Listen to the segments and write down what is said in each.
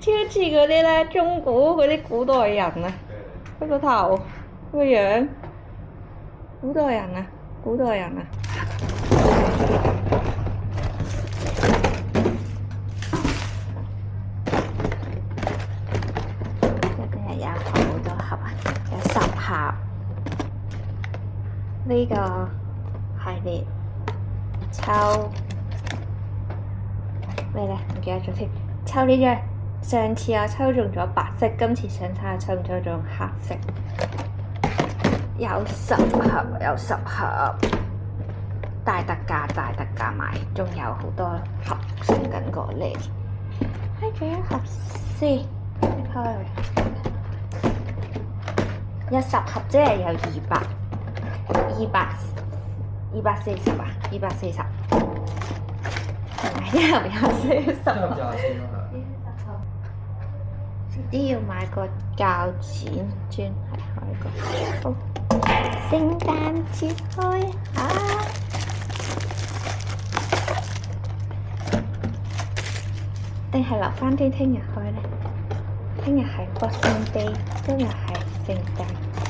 超似嗰啲咧中古嗰啲古代人啊，佢個頭個樣，古代人啊，古代人啊。一定係有好多盒啊，有10盒。呢個系列抽咩咧？唔記得咗添。抽呢張，上次我抽中咗白色，今次想睇下抽唔抽中黑色。有10盒，有10盒，大特價，大特價買，仲有好多盒送緊過嚟。開咗一盒先，開。有10盒，即係有240啊，240。一盒有40盒。遲啲要買個鉸剪，專係開個。好，聖誕節開下。定係留翻啲聽日開咧？聽日係 Boxing Day， 今日係聖誕節，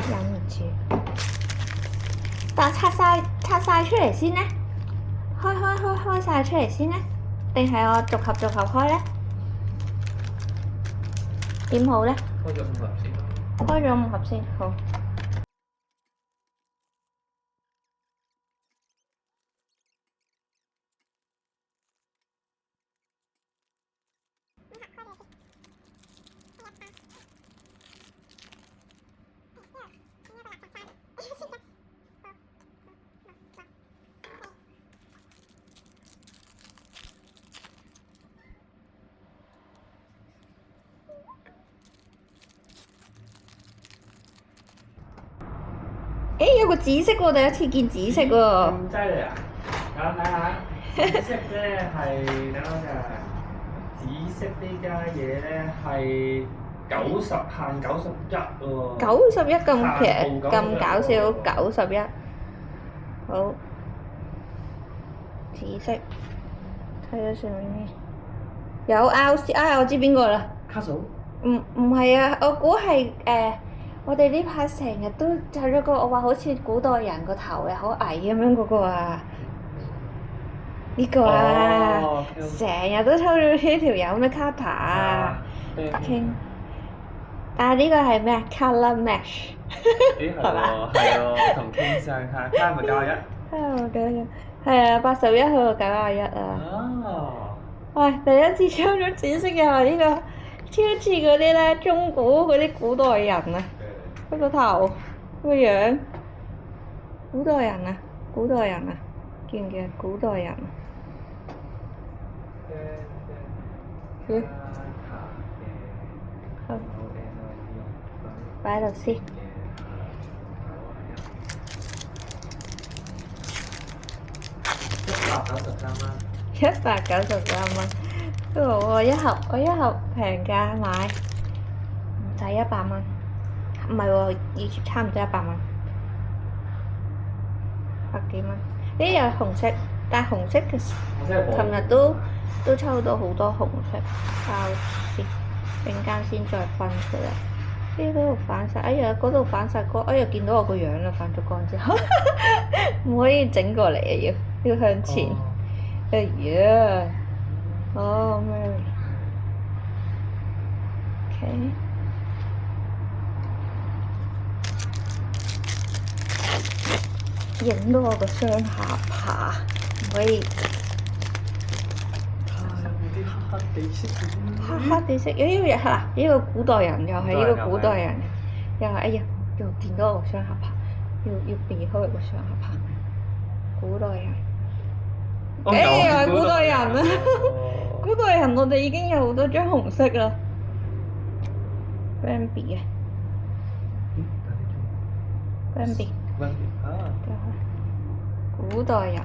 忍唔住。但拆晒出嚟先咧，開晒出嚟先咧，定係我逐盒開咧？點好咧？開咗5盒先。開咗5盒先，好。誒，有個紫色喎，第一次見紫色喎。咁犀利啊！睇下，紫色咧係等我睇下，紫色呢家嘢咧係90限91喎。91咁平，咁搞笑，91。好，紫色，睇咗上面有 RC，我知邊個啦。卡數？唔係啊，我估係我哋呢排成日都睇咗個，我話好似古代人個頭又好矮咁樣嗰個啊，呢個啊，成日都抽到呢條友咩卡塔啊，傾。但係呢個係咩啊 ？Color match 係嘛？係喎，同傾上下，加咪91。係啊，81去到91啊。哦。喂，第一次抽咗紫色嘅係呢個，超似嗰啲咧中古嗰啲古代人啊，佢個頭個樣，古代人啊，見唔見古代人啊？好，擺喺度先。193蚊，不過我一盒平價買，唔使100蚊，唔係喎，以前差唔多100蚊，100幾蚊。呢有紅色，但係紅色嘅琴日都抽到好多紅色，膠先，陣間先再分出嚟。呢度反晒，哎呀嗰度反晒光，哎呀見到我個樣啦，反咗光之後，唔可以整過嚟啊，要向前。哎呀，哦Mary，OK，影到我個雙下巴，唔可以。黑黑地色，呢個古代人又係呢個古代人，又係哎呀，又見到我個雙下巴，要避開個雙下巴，古代人。又係古代人啊！古代人我哋已經有好多張紅色啦。Bambi 啊，Bambi，古代人。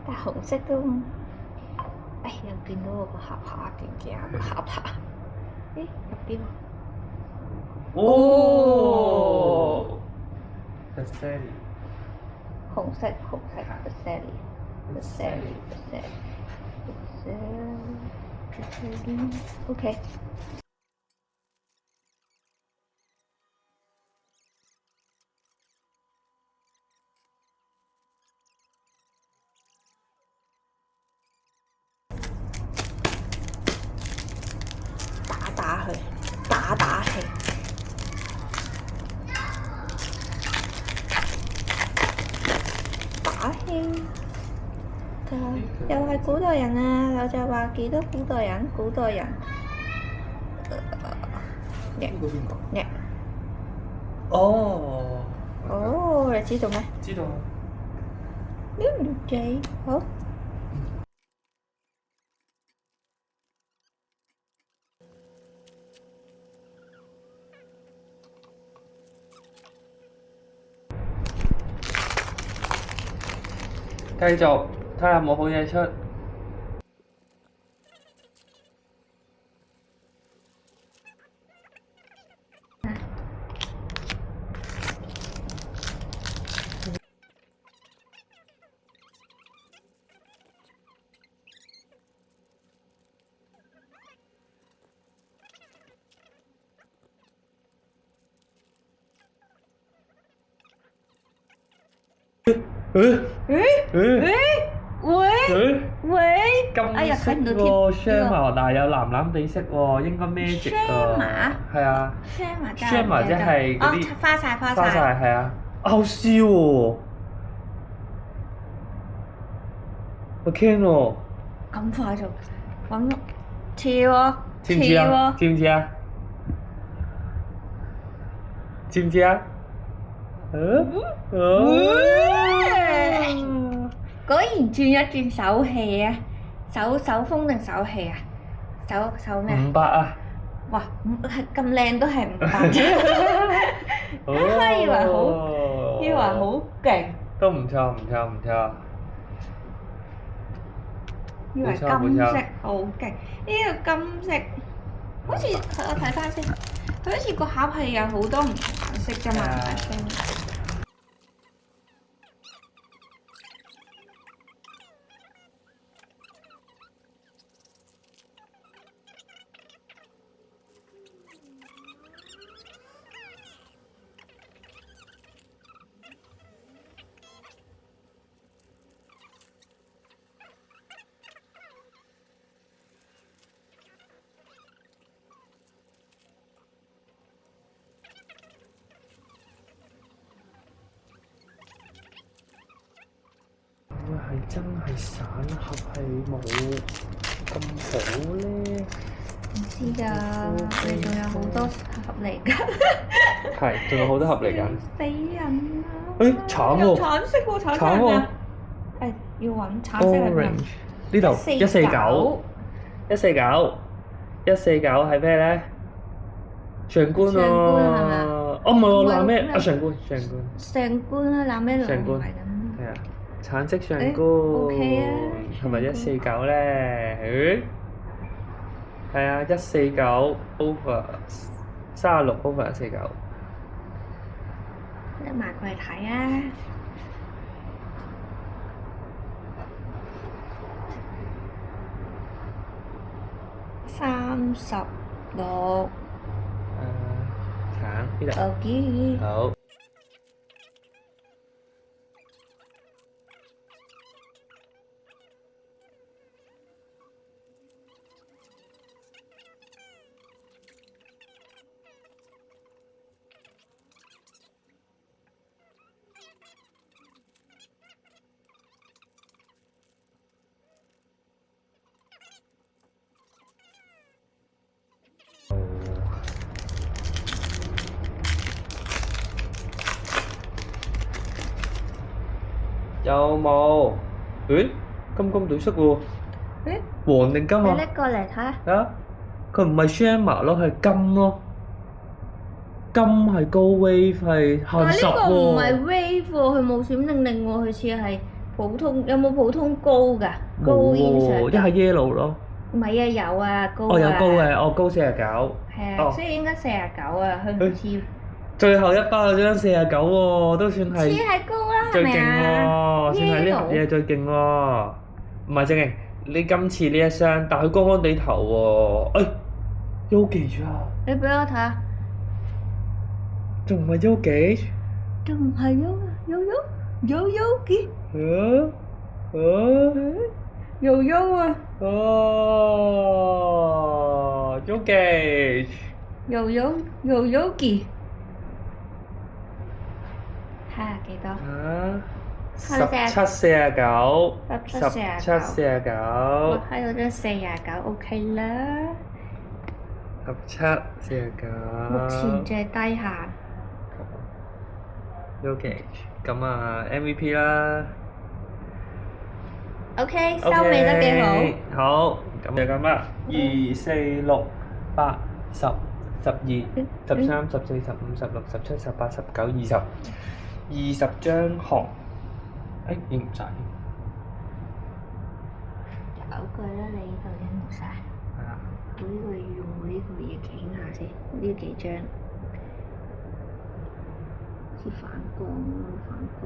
但紅色都，哎又見到我個盒下，見唔見啊個盒下？咦入邊喎？哦 The Sally 紅色，The Sally，The Sally，The Sally，OK。打佢，打氣。打氣，又係古代人啊！我就話幾多古代人？古代人，呢哦，哦，你知道咩？知道。J，好。繼續睇下有冇好嘢出。喂！金色喎 Shama，但係有藍藍地色喎，應該 magic 啊。係啊。Shama 即係嗰啲花晒係啊。好燒喎！好驚喎！咁快就揾似喎，知唔知啊？知唔知啊？知唔知啊？果然轉一轉手氣啊！手風定手氣啊？手咩500啊！哇！咁靚都係500啫，以為好勁。都唔錯。以為金色好勁，呢個金色好似我睇翻先，佢好似個盒係有好多唔同顏色㗎嘛，係咪？係真係散盒係冇咁好咧？唔知㗎，你仲有好多盒嚟㗎。係，仲有好多盒嚟緊。死人啊！橙喎。有橙色喎，橙色係咩啊？誒，要揾橙色係咩？呢度149係咩咧？上官喎。哦，唔係喎，藍咩？啊，上官。上官啦，藍咩藍唔係咁。係啊。橙色上官，係咪149咧？係啊，149 over 36 over 149。一埋過嚟睇啊！36。橙呢度。OK。好。有冇？誒，金對色喎。誒？黃定金啊？你拎過嚟睇下。啊？佢唔係 Shama 咯，係金咯。金係高 wave 係限十喎。但係呢個唔係 wave 喎，佢冇閃靈靈喎，佢似係普通有冇普通高㗎？高冇煙上喎，一係 yellow 咯。唔係啊，有啊，高哦，有高啊。嘅，哦高49。係啊，哦所以應該49啊，佢唔似最後一包就張49喎，都算似係係高啦，係最勁咪啊？喎，算係呢盒嘢最勁喎。唔係正勁，你今次呢一箱，但佢乾乾地頭喎。Yogi 啊，你俾我睇下，仲唔係 Yogi？仲唔係Yogi？啊啊Yoyo啊哦，Yogi。 ，Yogi。睇下幾多？啊17 17 49 17 17 我 49喺度張49OK 啦。 17 49。目前最低限。Yogi， 咁啊 MVP 啦。 OK，收尾得幾好？好，咁就咁啦。2 4 6 8 10 12 13 14 15 16 17 18 19 20 20張紅。影唔晒。有句啦，你呢度影唔晒。係啊。我呢個要用我呢個嘢影下先，呢幾張好似反光咯，反光。